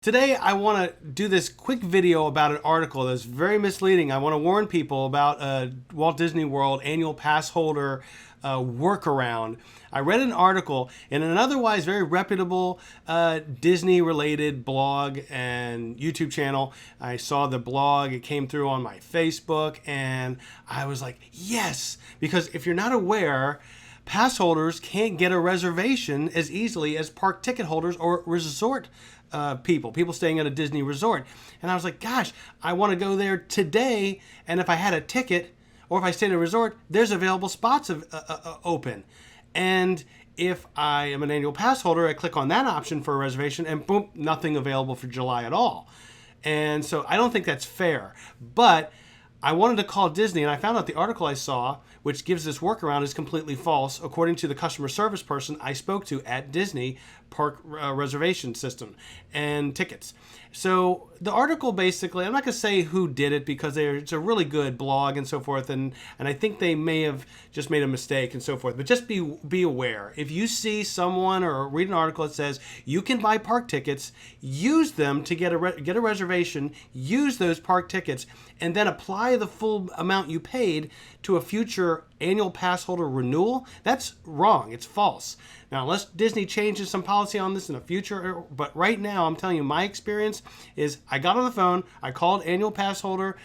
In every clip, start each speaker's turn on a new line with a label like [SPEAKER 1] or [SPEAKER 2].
[SPEAKER 1] Today, I want to do this quick video about an article that's very misleading. I want to warn people about a Walt Disney World annual pass holder workaround. I read an article in an otherwise very reputable Disney-related blog and YouTube channel. I saw the blog, it came through on my Facebook, and I was like, yes! Because if you're not aware, pass holders can't get a reservation as easily as park ticket holders or resort people staying at a Disney resort. And I was like, gosh, I want to go there today, and if I had a ticket or if I stayed at a resort, there's available spots open. And if I am an annual pass holder, I click on that option for a reservation and boom, nothing available for July at all. And so I don't think that's fair. But I wanted to call Disney, and I found out the article I saw, which gives this workaround, is completely false, according to the customer service person I spoke to at Disney Park reservation system and tickets. So the article basically, I'm not going to say who did it because it's a really good blog and so forth, and I think they may have just made a mistake and so forth. But just be aware. If you see someone or read an article that says you can buy park tickets, use them to get a reservation, use those park tickets, and then apply the full amount you paid to a future annual pass holder renewal, that's wrong. It's false. Now, unless Disney changes some policy on this in the future, but right now, I'm telling you, my experience is I got on the phone, I called annual pass holder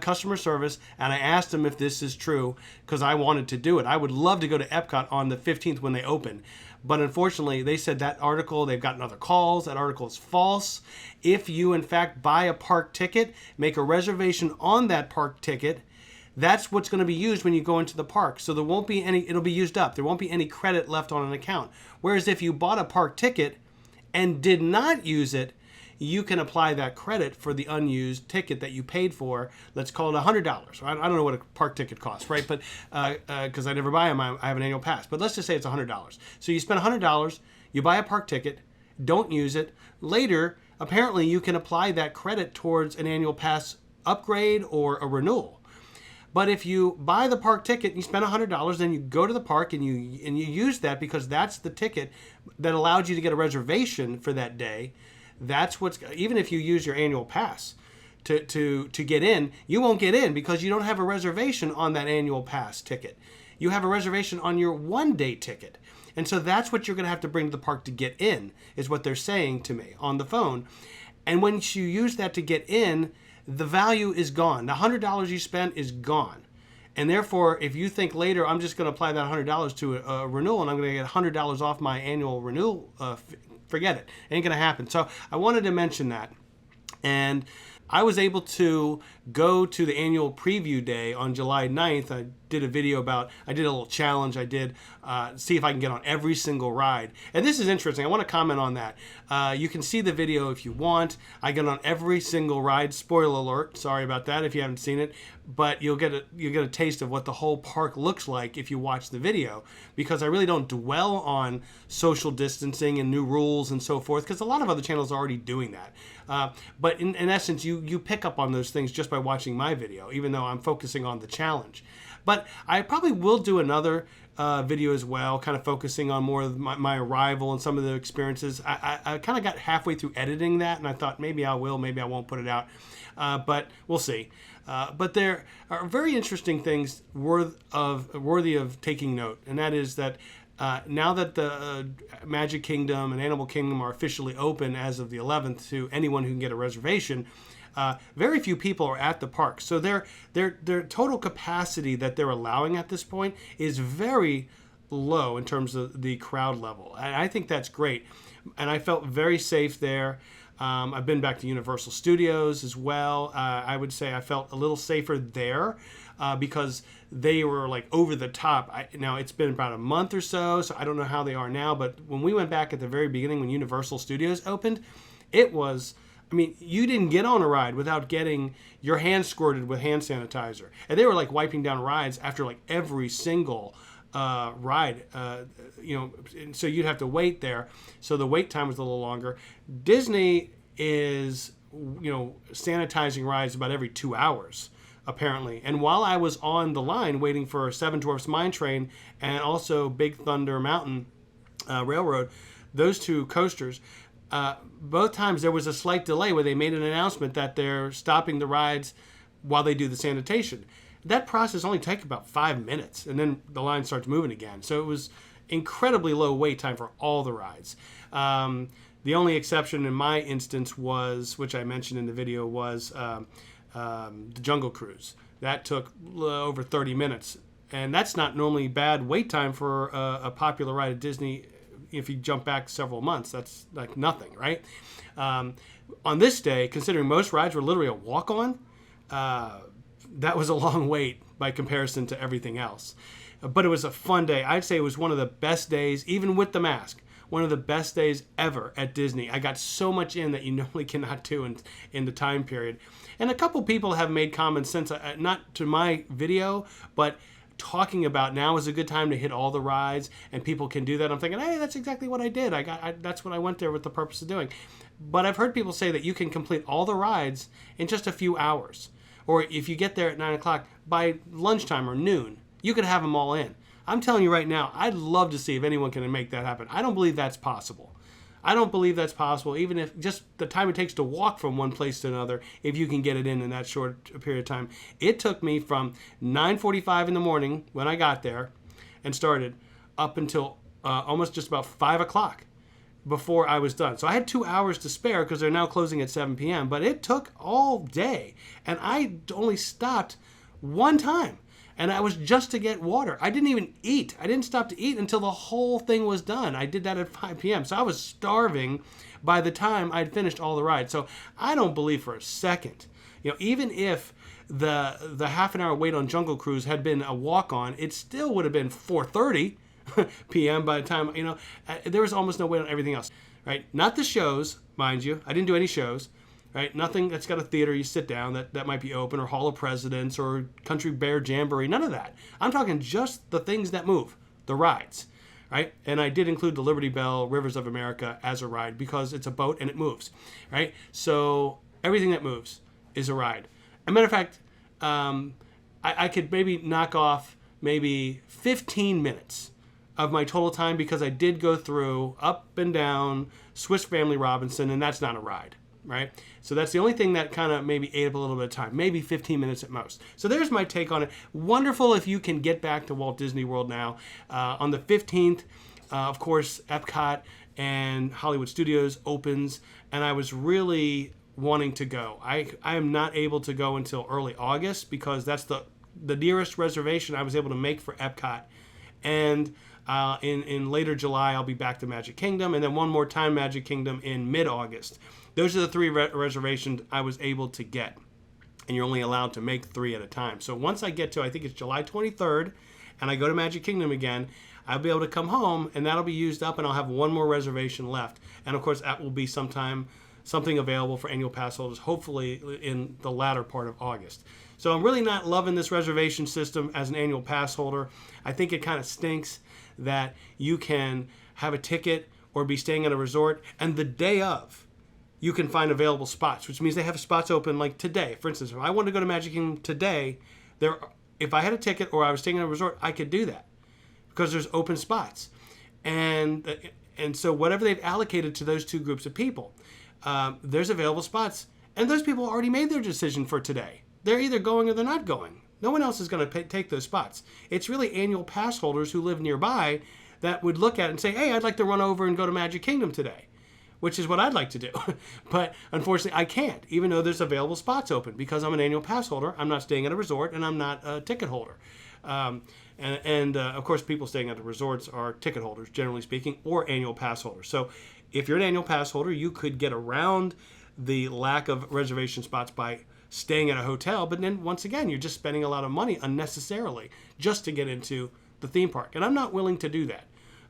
[SPEAKER 1] customer service, and I asked them if this is true because I wanted to do it. I would love to go to Epcot on the 15th when they open. But unfortunately, they said that article, they've gotten other calls, that article is false. If you, in fact, buy a park ticket, make a reservation on that park ticket, that's what's going to be used when you go into the park. So there won't be any, it'll be used up. There won't be any credit left on an account. Whereas if you bought a park ticket and did not use it, you can apply that credit for the unused ticket that you paid for. Let's call it $100. I don't know what a park ticket costs, right? But because I never buy them, I have an annual pass. But let's just say it's $100. So you spend $100, you buy a park ticket, don't use it. Later, apparently you can apply that credit towards an annual pass upgrade or a renewal. But if you buy the park ticket and you spend $100, then you go to the park and you use that because that's the ticket that allowed you to get a reservation for that day. That's what's, even if you use your annual pass to get in, you won't get in because you don't have a reservation on that annual pass ticket. You have a reservation on your one-day ticket. And so that's what you're going to have to bring to the park to get in, is what they're saying to me on the phone. And when you use that to get in, the value is gone. The $100 you spent is gone. And therefore, if you think later, I'm just going to apply that $100 to a renewal and I'm going to get $100 off my annual renewal, forget it. Ain't going to happen. So I wanted to mention that. And I was able to go to the annual preview day on July 9th. I did a video about, I did a little challenge. I did see if I can get on every single ride. And this is interesting. I want to comment on that. You can see the video if you want. I get on every single ride. Spoiler alert. Sorry about that if you haven't seen it. But you'll get a taste of what the whole park looks like if you watch the video, because I really don't dwell on social distancing and new rules and so forth, because a lot of other channels are already doing that. But in essence, you pick up on those things just by watching my video, even though I'm focusing on the challenge. But I probably will do another video as well, kind of focusing on more of my arrival and some of the experiences. I kind of got halfway through editing that, and I thought maybe I will, maybe I won't put it out. But we'll see. But there are very interesting things worthy of taking note, and that is that now that the Magic Kingdom and Animal Kingdom are officially open as of the 11th to anyone who can get a reservation, very few people are at the park. So their total capacity that they're allowing at this point is very low in terms of the crowd level. And I think that's great. And I felt very safe there. I've been back to Universal Studios as well. I would say I felt a little safer there because they were like over the top. Now it's been about a month or so I don't know how they are now. But when we went back at the very beginning when Universal Studios opened, it was, I mean, you didn't get on a ride without getting your hands squirted with hand sanitizer. And they were like wiping down rides after like every single ride, and so you'd have to wait there. So the wait time was a little longer. Disney is, sanitizing rides about every 2 hours, apparently. And while I was on the line waiting for Seven Dwarfs Mine Train and also Big Thunder Mountain Railroad, those two coasters, both times there was a slight delay where they made an announcement that they're stopping the rides while they do the sanitation. That process only takes about 5 minutes, and then the line starts moving again. So it was incredibly low wait time for all the rides. The only exception in my instance was, which I mentioned in the video, was the Jungle Cruise. That took over 30 minutes. And that's not normally bad wait time for a popular ride at Disney. If you jump back several months, that's like nothing, right? On this day, considering most rides were literally a walk-on, that was a long wait by comparison to everything else. But it was a fun day. I'd say it was one of the best days, even with the mask, one of the best days ever at Disney. I got so much in that you normally cannot do in the time period. And a couple people have made comments since, not to my video, but talking about now is a good time to hit all the rides, and people can do that. I'm thinking, hey, that's exactly what I did. That's what I went there with the purpose of doing. But I've heard people say that you can complete all the rides in just a few hours. Or if you get there at 9 o'clock, by lunchtime or noon, you could have them all in. I'm telling you right now, I'd love to see if anyone can make that happen. I don't believe that's possible. I don't believe that's possible, even if just the time it takes to walk from one place to another, if you can get it in that short period of time. It took me from 9:45 in the morning when I got there and started up until almost just about 5 o'clock before I was done. So I had 2 hours to spare because they're now closing at 7 p.m., but it took all day. And I only stopped one time. And I was just to get water. I didn't even eat. I didn't stop to eat until the whole thing was done. I did that at 5 p.m. So I was starving by the time I'd finished all the rides. So I don't believe for a second, even if the half an hour wait on Jungle Cruise had been a walk-on, it still would have been 4:30 p.m. by the time, there was almost no wait on everything else, right? Not the shows, mind you. I didn't do any shows. Right? Nothing that's got a theater you sit down that might be open, or Hall of Presidents, or Country Bear Jamboree, none of that. I'm talking just the things that move, the rides, right? And I did include the Liberty Bell Rivers of America as a ride because it's a boat and it moves, right? So everything that moves is a ride. As a matter of fact, I could maybe knock off maybe 15 minutes of my total time because I did go through up and down Swiss Family Robinson, and that's not a ride. Right? So that's the only thing that kind of maybe ate up a little bit of time, maybe 15 minutes at most. So there's my take on it. Wonderful if you can get back to Walt Disney World now. On the 15th, of course, Epcot and Hollywood Studios opens, and I was really wanting to go. I am not able to go until early August because that's the nearest reservation I was able to make for Epcot. And in later July, I'll be back to Magic Kingdom, and then one more time Magic Kingdom in mid-August. Those are the three reservations I was able to get, and you're only allowed to make 3 at a time. So once I get to, I think it's July 23rd, and I go to Magic Kingdom again, I'll be able to come home, and that'll be used up, and I'll have one more reservation left. And of course, that will be something available for annual pass holders, hopefully in the latter part of August. So I'm really not loving this reservation system as an annual pass holder. I think it kind of stinks that you can have a ticket or be staying at a resort, and the day of, you can find available spots, which means they have spots open like today. For instance, if I wanted to go to Magic Kingdom today, if I had a ticket or I was staying at a resort, I could do that because there's open spots. And so whatever they've allocated to those two groups of people, there's available spots. And those people already made their decision for today. They're either going or they're not going. No one else is going to take those spots. It's really annual pass holders who live nearby that would look at it and say, hey, I'd like to run over and go to Magic Kingdom today, which is what I'd like to do. But unfortunately, I can't, even though there's available spots open because I'm an annual pass holder. I'm not staying at a resort, and I'm not a ticket holder. Of course, people staying at the resorts are ticket holders, generally speaking, or annual pass holders. So if you're an annual pass holder, you could get around the lack of reservation spots by staying at a hotel. But then, once again, you're just spending a lot of money unnecessarily just to get into the theme park. And I'm not willing to do that.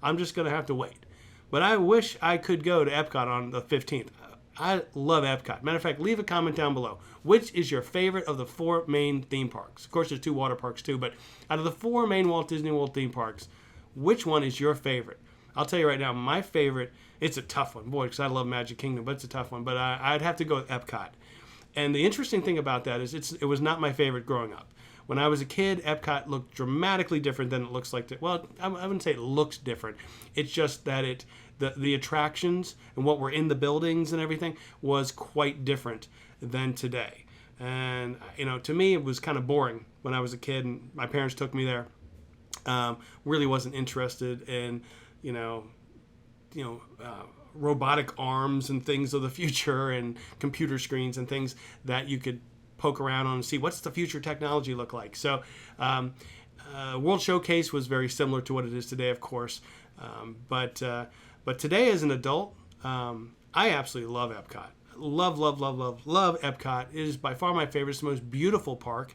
[SPEAKER 1] I'm just going to have to wait. But I wish I could go to Epcot on the 15th. I love Epcot. Matter of fact, leave a comment down below. Which is your favorite of the 4 main theme parks? Of course, there's 2 water parks too, but out of the 4 main Walt Disney World theme parks, which one is your favorite? I'll tell you right now, my favorite, it's a tough one. Boy, because I love Magic Kingdom, but it's a tough one. But I'd have to go with Epcot. And the interesting thing about that is it was not my favorite growing up. When I was a kid, Epcot looked dramatically different than it looks like. Well, I wouldn't say it looks different. It's just that the attractions and what were in the buildings and everything was quite different than today. And to me, it was kind of boring when I was a kid and my parents took me there. Really wasn't interested in robotic arms and things of the future and computer screens and things that you could poke around on and see what's the future technology look like. So World Showcase was very similar to what it is today, of course. But today as an adult, I absolutely love Epcot. Love Epcot. It is by far my favorite. It's the most beautiful park.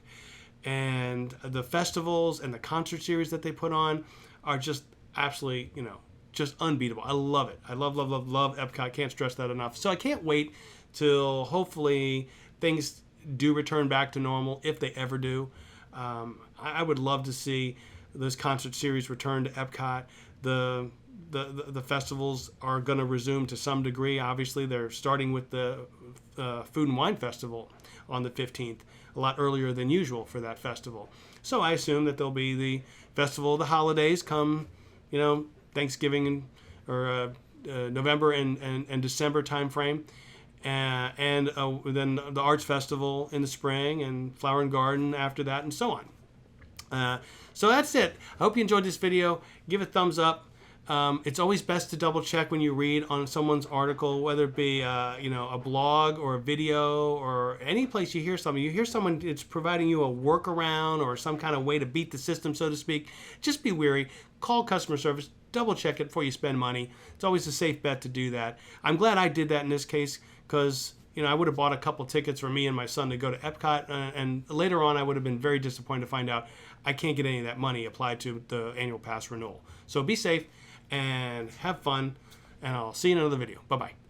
[SPEAKER 1] And the festivals and the concert series that they put on are just absolutely, just unbeatable. I love it. I love Epcot. Can't stress that enough. So I can't wait till hopefully things do return back to normal, if they ever do. I would love to see those concert series return to Epcot. The festivals are going to resume to some degree. Obviously, they're starting with the Food and Wine Festival on the 15th, a lot earlier than usual for that festival. So I assume that there'll be the Festival of the Holidays come, Thanksgiving or November and December time frame. And then the Arts Festival in the spring and Flower and Garden after that, and so on. So that's it. I hope you enjoyed this video. Give it a thumbs up. It's always best to double check when you read on someone's article, whether it be a blog or a video or any place you hear something. You hear someone it's providing you a workaround or some kind of way to beat the system, so to speak. Just be wary. Call customer service. Double check it before you spend money. It's always a safe bet to do that. I'm glad I did that in this case because I would have bought a couple tickets for me and my son to go to Epcot, and later on I would have been very disappointed to find out I can't get any of that money applied to the annual pass renewal. So be safe and have fun, and I'll see you in another video. Bye-bye.